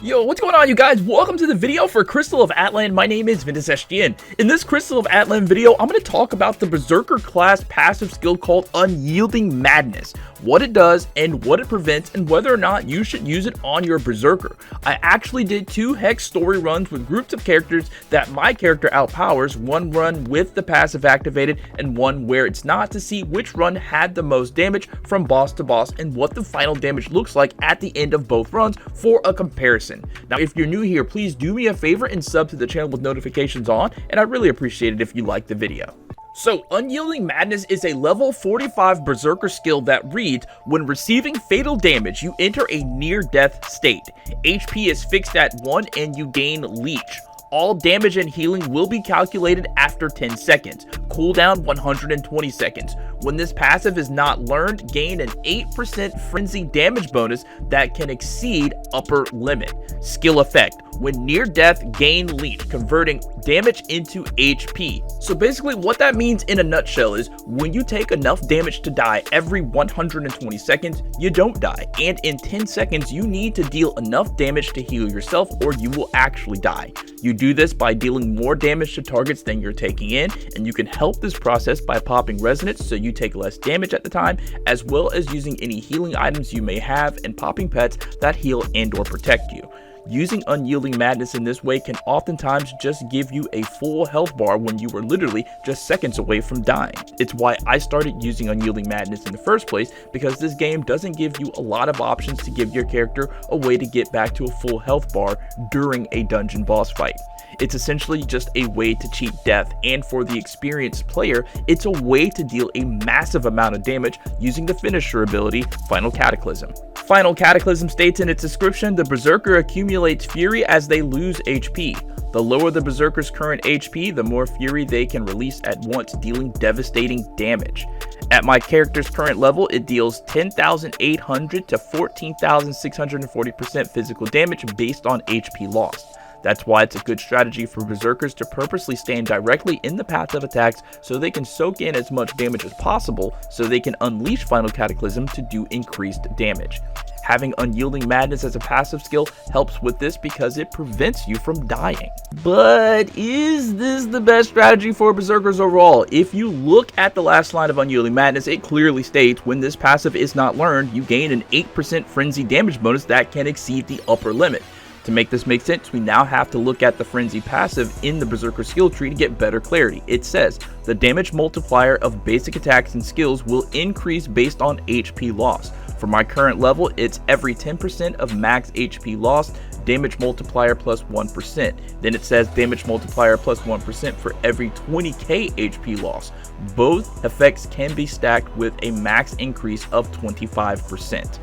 Yo, what's going on, you guys? Welcome to the video for Crystalofatlan. My name is Ventus. In this Crystalofatlan video, I'm going to talk about the Berserker class passive skill called Unyielding Madness, what it does and what it prevents, and whether or not you should use it on your Berserker. I actually did 2 hex story runs with groups of characters that my character outpowers, one run with the passive activated and one where it's not, to see which run had the most damage from boss to boss and what the final damage looks like at the end of both runs for a comparison. Now, if you're new here, please do me a favor and sub to the channel with notifications on, and I'd really appreciate it if you like the video. So, Unyielding Madness is a level 45 Berserker skill that reads, when receiving fatal damage, you enter a near-death state. HP is fixed at 1 and you gain Leech. All damage and healing will be calculated after 10 seconds. Cooldown 120 seconds. When this passive is not learned, gain an 8% frenzy damage bonus that can exceed upper limit. Skill effect. When near death, gain Leech, converting damage into HP. So basically what that means in a nutshell is when you take enough damage to die every 120 seconds, you don't die. And in 10 seconds, you need to deal enough damage to heal yourself or you will actually die. You do this by dealing more damage to targets than you're taking in, and you can help this process by popping resonance so you take less damage at the time, as well as using any healing items you may have and popping pets that heal and or protect you. Using Unyielding Madness in this way can oftentimes just give you a full health bar when you were literally just seconds away from dying. It's why I started using Unyielding Madness in the first place, because this game doesn't give you a lot of options to give your character a way to get back to a full health bar during a dungeon boss fight. It's essentially just a way to cheat death, and for the experienced player, it's a way to deal a massive amount of damage using the finisher ability, Final Cataclysm. Final Cataclysm states in its description, the Berserker accumulates fury as they lose HP. The lower the Berserker's current HP, the more fury they can release at once, dealing devastating damage. At my character's current level, it deals 10,800 to 14,640% physical damage based on HP lost. That's why it's a good strategy for Berserkers to purposely stand directly in the path of attacks so they can soak in as much damage as possible so they can unleash Final Cataclysm to do increased damage. Having Unyielding Madness as a passive skill helps with this because it prevents you from dying. But is this the best strategy for Berserkers overall? If you look at the last line of Unyielding Madness, it clearly states when this passive is not learned, you gain an 8% frenzy damage bonus that can exceed the upper limit. To make this make sense, we now have to look at the Frenzy passive in the Berserker skill tree to get better clarity. It says, the damage multiplier of basic attacks and skills will increase based on HP loss. For my current level, it's every 10% of max HP lost, damage multiplier plus 1%. Then it says damage multiplier plus 1% for every 20k HP loss. Both effects can be stacked with a max increase of 25%.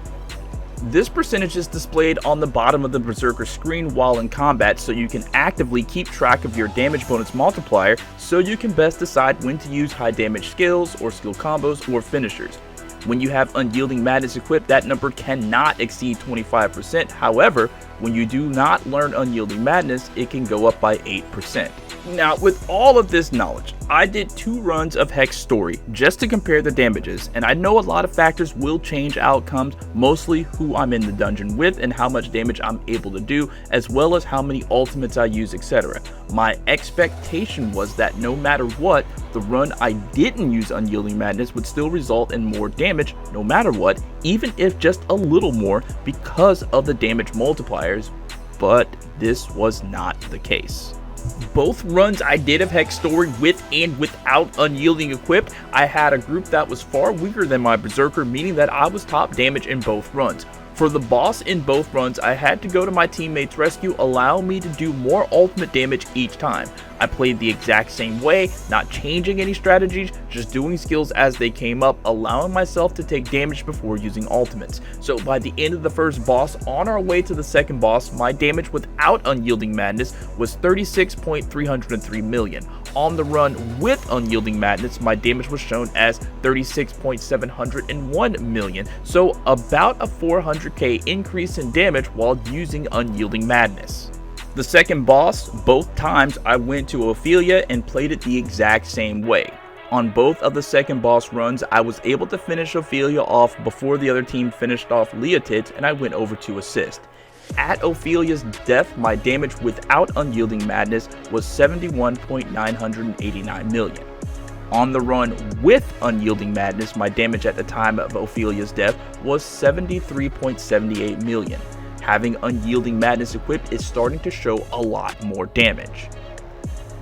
This percentage is displayed on the bottom of the Berserker screen while in combat, so you can actively keep track of your damage bonus multiplier so you can best decide when to use high damage skills or skill combos or finishers. When you have Unyielding Madness equipped, that number cannot exceed 25%. However, when you do not learn Unyielding Madness, it can go up by 8%. Now, with all of this knowledge, I did 2 runs of Hex Story just to compare the damages, and I know a lot of factors will change outcomes, mostly who I'm in the dungeon with and how much damage I'm able to do, as well as how many ultimates I use, etc. My expectation was that no matter what, the run I didn't use Unyielding Madness would still result in more damage no matter what, even if just a little more because of the damage multipliers, but this was not the case. Both runs I did of Hex Story with and without Unyielding equipped, I had a group that was far weaker than my Berserker, meaning that I was top damage in both runs. For the boss in both runs, I had to go to my teammate's rescue, allow me to do more ultimate damage each time. I played the exact same way, not changing any strategies, just doing skills as they came up, allowing myself to take damage before using ultimates. So by the end of the first boss, on our way to the second boss, my damage without Unyielding Madness was 36.303 million. On the run with Unyielding Madness, my damage was shown as 36.701 million, so about a 400k increase in damage while using Unyielding Madness. The second boss, both times I went to Ophelia and played it the exact same way. On both of the second boss runs, I was able to finish Ophelia off before the other team finished off Leotit's, and I went over to assist. At Ophelia's death, my damage without Unyielding Madness was 71.989 million. On the run with Unyielding Madness, my damage at the time of Ophelia's death was 73.78 million. Having Unyielding Madness equipped is starting to show a lot more damage.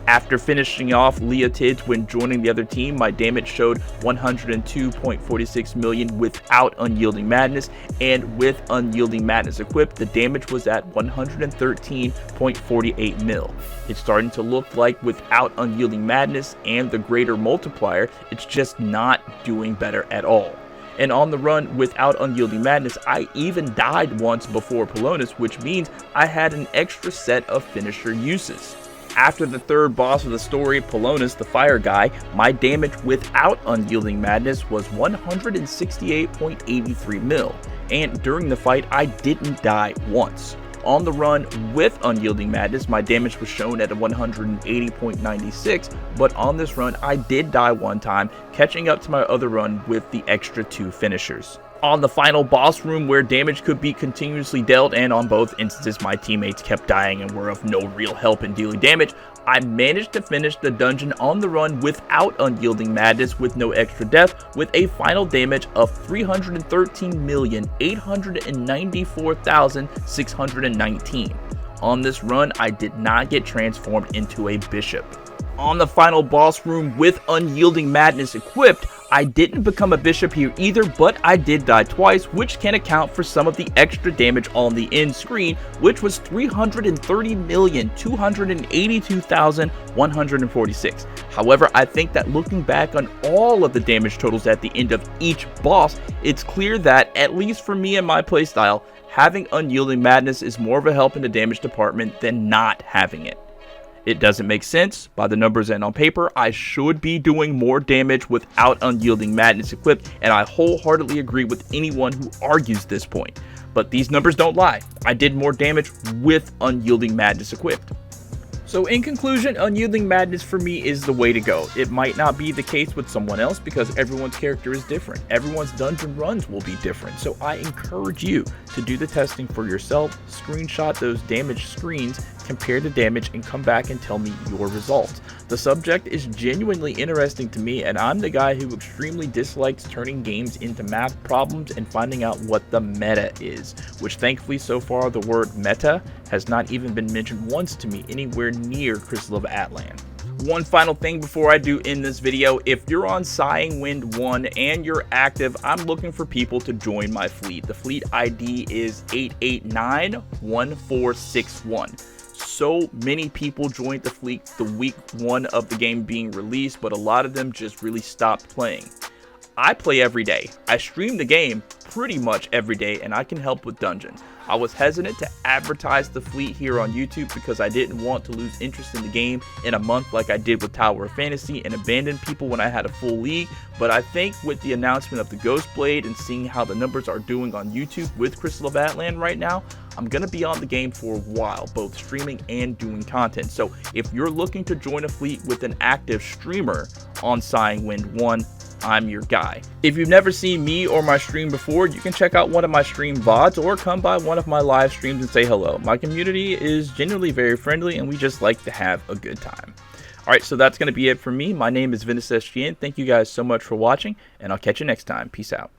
After finishing off Leotids when joining the other team, my damage showed 102.46 million without Unyielding Madness, and with Unyielding Madness equipped, the damage was at 113.48 mil. It's starting to look like without Unyielding Madness and the greater multiplier, it's just not doing better at all. And on the run without Unyielding Madness, I even died once before Palonus, which means I had an extra set of finisher uses. After the third boss of the story, Palonus, the fire guy, my damage without Unyielding Madness was 168.83 mil, and during the fight I didn't die once. On the run with Unyielding Madness, my damage was shown at 180.96, but on this run I did die one time, catching up to my other run with the extra 2 finishers. On the final boss room where damage could be continuously dealt, and on both instances my teammates kept dying and were of no real help in dealing damage, I managed to finish the dungeon on the run without Unyielding Madness with no extra death, with a final damage of 313,894,619. On this run, I did not get transformed into a bishop. On the final boss room with Unyielding Madness equipped, I didn't become a bishop here either, but I did die twice, which can account for some of the extra damage on the end screen, which was 330,282,146. However, I think that looking back on all of the damage totals at the end of each boss, it's clear that, at least for me and my playstyle, having Unyielding Madness is more of a help in the damage department than not having it. It doesn't make sense. By the numbers and on paper, I should be doing more damage without Unyielding Madness equipped, and I wholeheartedly agree with anyone who argues this point. But these numbers don't lie. I did more damage with Unyielding Madness equipped. So in conclusion, Unyielding Madness for me is the way to go. It might not be the case with someone else because everyone's character is different. Everyone's dungeon runs will be different. So I encourage you to do the testing for yourself, screenshot those damage screens, compare the damage, and come back and tell me your results. The subject is genuinely interesting to me, and I'm the guy who extremely dislikes turning games into math problems and finding out what the meta is, which thankfully so far the word meta has not even been mentioned once to me anywhere near Crystal of Atlan. One final thing before I do end this video, if you're on Sighing Wind 1 and you're active, I'm looking for people to join my fleet. The fleet ID is 8891461. So many people joined the fleet the week 1 of the game being released, but a lot of them just really stopped playing. I play every day. I stream the game pretty much every day, and I can help with dungeons. I was hesitant to advertise the fleet here on YouTube because I didn't want to lose interest in the game in a month like I did with Tower of Fantasy and abandon people when I had a full league, but I think with the announcement of the Ghost Blade and seeing how the numbers are doing on YouTube with Crystal of Atlan right now, I'm going to be on the game for a while, both streaming and doing content. So if you're looking to join a fleet with an active streamer on Sighing Wind 1, I'm your guy. If you've never seen me or my stream before, you can check out one of my stream VODs or come by one of my live streams and say hello. My community is genuinely very friendly and we just like to have a good time. Alright, so that's going to be it for me. My name is Ventus SGN. Thank you guys so much for watching, and I'll catch you next time. Peace out.